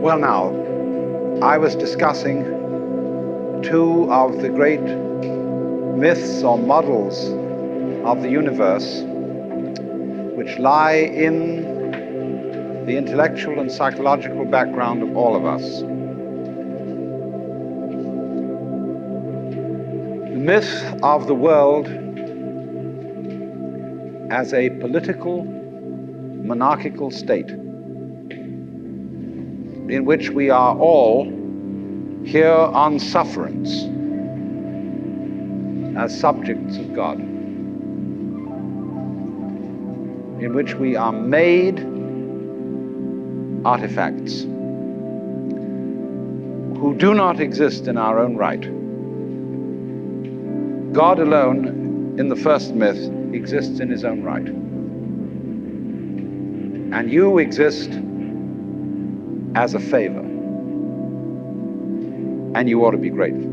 Well, now, I was discussing two of the great myths or models of the universe which lie in the intellectual and psychological background of all of us. The myth of the world as a political, monarchical state in which we are all here on sufferance as subjects of God, in which we are made artifacts who do not exist in our own right. God alone, in the first myth, exists in his own right. And you exist as a favor. And you ought to be grateful.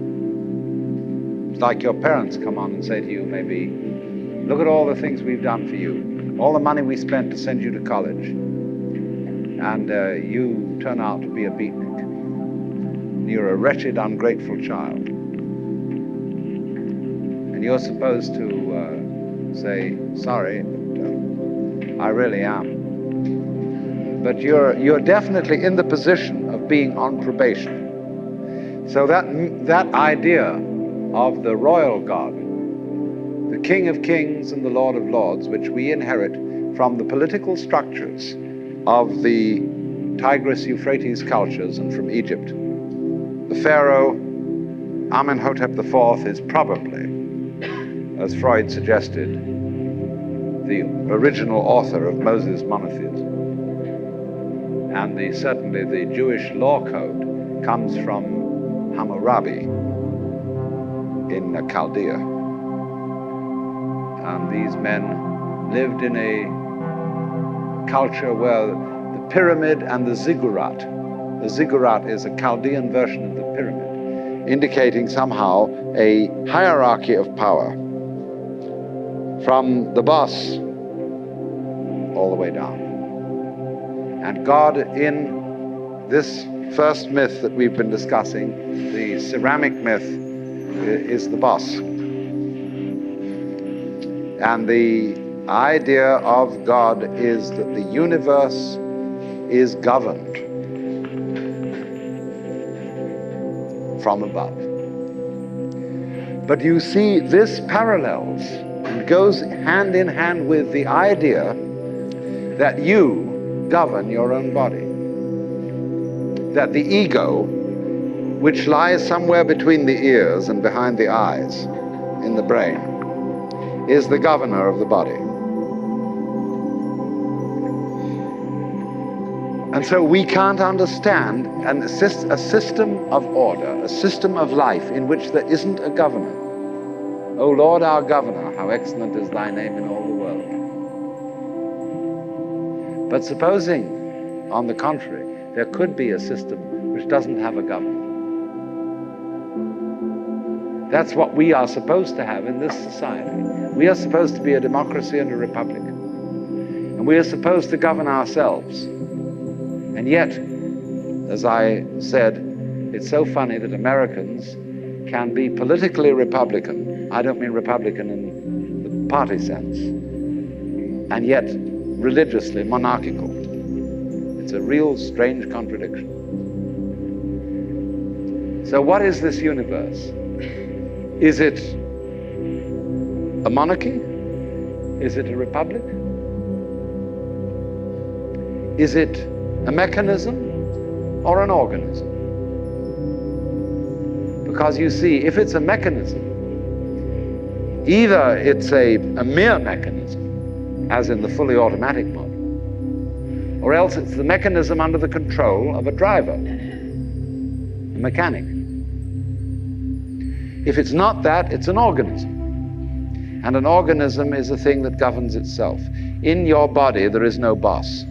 It's like your parents come on and say to you, maybe, look at all the things we've done for you, all the money we spent to send you to college, and you turn out to be a beatnik. You're a wretched, ungrateful child. And you're supposed to say, sorry, but I really am. But you're definitely in the position of being on probation. So that idea of the royal God, the King of Kings and the Lord of Lords, which we inherit from the political structures of the Tigris-Euphrates cultures and from Egypt. The Pharaoh Amenhotep IV is probably, as Freud suggested, the original author of Moses' monotheism. And certainly the Jewish law code comes from Hammurabi in Chaldea. And these men lived in a culture where the pyramid and the ziggurat is a Chaldean version of the pyramid, indicating somehow a hierarchy of power from the boss all the way down. And God, in this first myth that we've been discussing, the ceramic myth, is the boss. And the idea of God is that the universe is governed from above. But you see, this parallels and goes hand in hand with the idea that you govern your own body. That the ego, which lies somewhere between the ears and behind the eyes in the brain, is the governor of the body. And so we can't understand a system of order, a system of life in which there isn't a governor. O Lord, our governor, how excellent is thy name in all the world. But supposing, on the contrary, there could be a system which doesn't have a government. That's what we are supposed to have in this society. We are supposed to be a democracy and a republic. And we are supposed to govern ourselves. And yet, as I said, it's so funny that Americans can be politically Republican. I don't mean Republican in the party sense. And yet, religiously monarchical. It's a real strange contradiction. So what is this universe? Is it a monarchy? Is it a republic? Is it a mechanism or an organism? Because you see, if it's a mechanism, either it's a mere mechanism, as in the fully automatic model, or else it's the mechanism under the control of a driver, a mechanic. If it's not that, it's an organism. And an organism is a thing that governs itself. In your body, there is no boss.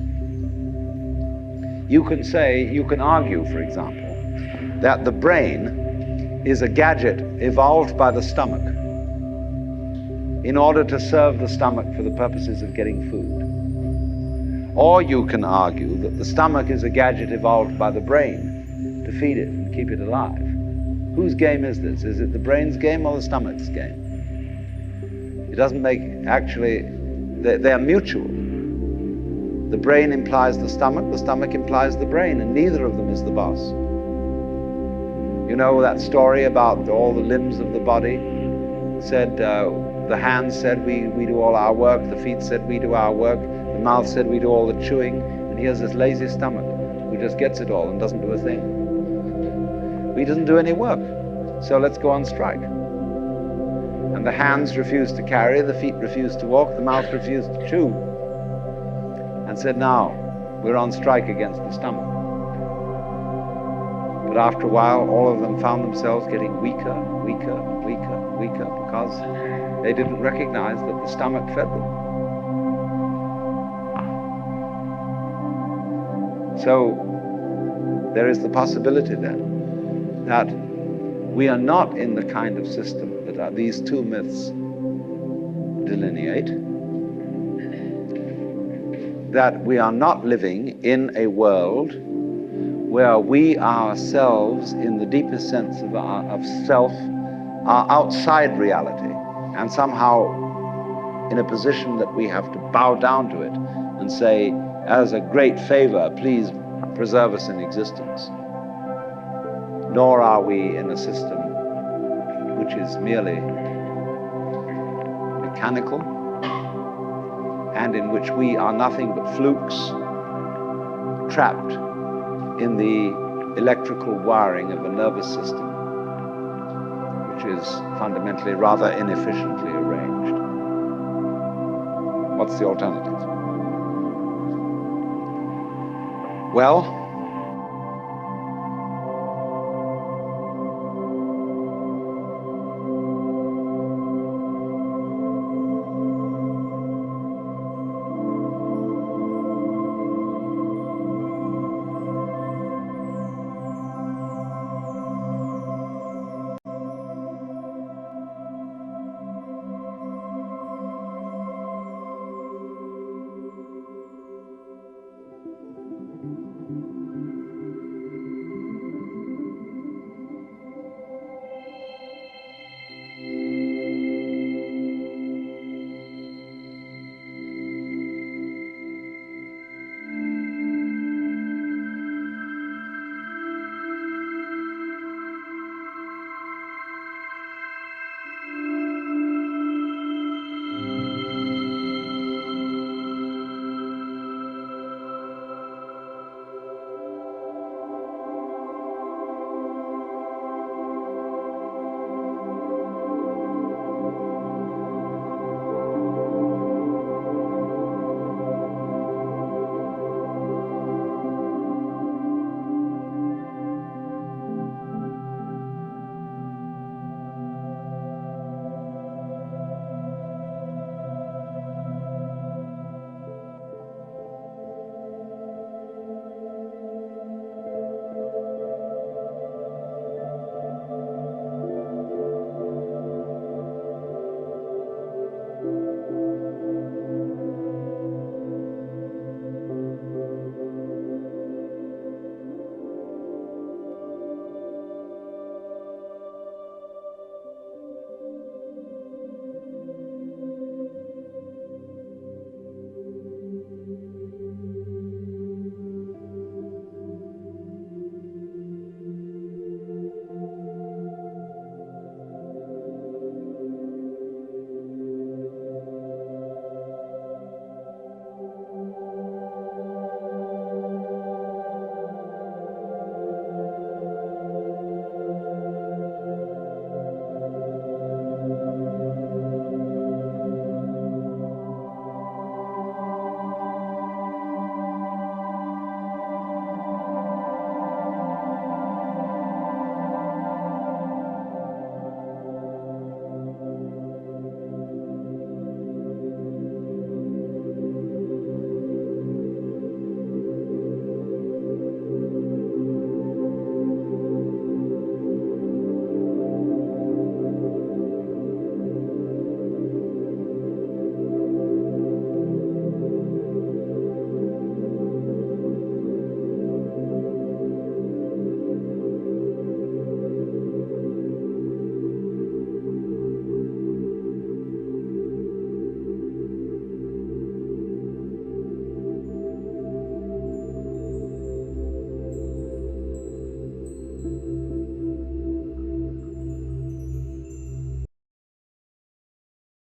You can argue, for example, that the brain is a gadget evolved by the stomach in order to serve the stomach for the purposes of getting food. Or you can argue that the stomach is a gadget evolved by the brain to feed it and keep it alive. Whose game is this? Is it the brain's game or the stomach's game? It doesn't make, actually, they're mutual. The brain implies the stomach implies the brain, and neither of them is the boss. You know that story about all the limbs of the body? Said, the hands said we do all our work, the feet said we do our work, the mouth said we do all the chewing, and here's this lazy stomach who just gets it all and doesn't do a thing. He doesn't do any work, so let's go on strike. And the hands refused to carry, the feet refused to walk, the mouth refused to chew, and said, now, we're on strike against the stomach. But after a while, all of them found themselves getting weaker, because they didn't recognize that the stomach fed them. So there is the possibility then that we are not in the kind of system that these two myths delineate, that we are not living in a world where we ourselves, in the deepest sense of self, are outside reality and somehow in a position that we have to bow down to it and say, as a great favor, please preserve us in existence. Nor are we in a system which is merely mechanical and in which we are nothing but flukes trapped in the electrical wiring of a nervous system which is fundamentally rather inefficiently arranged. What's the alternative? Well,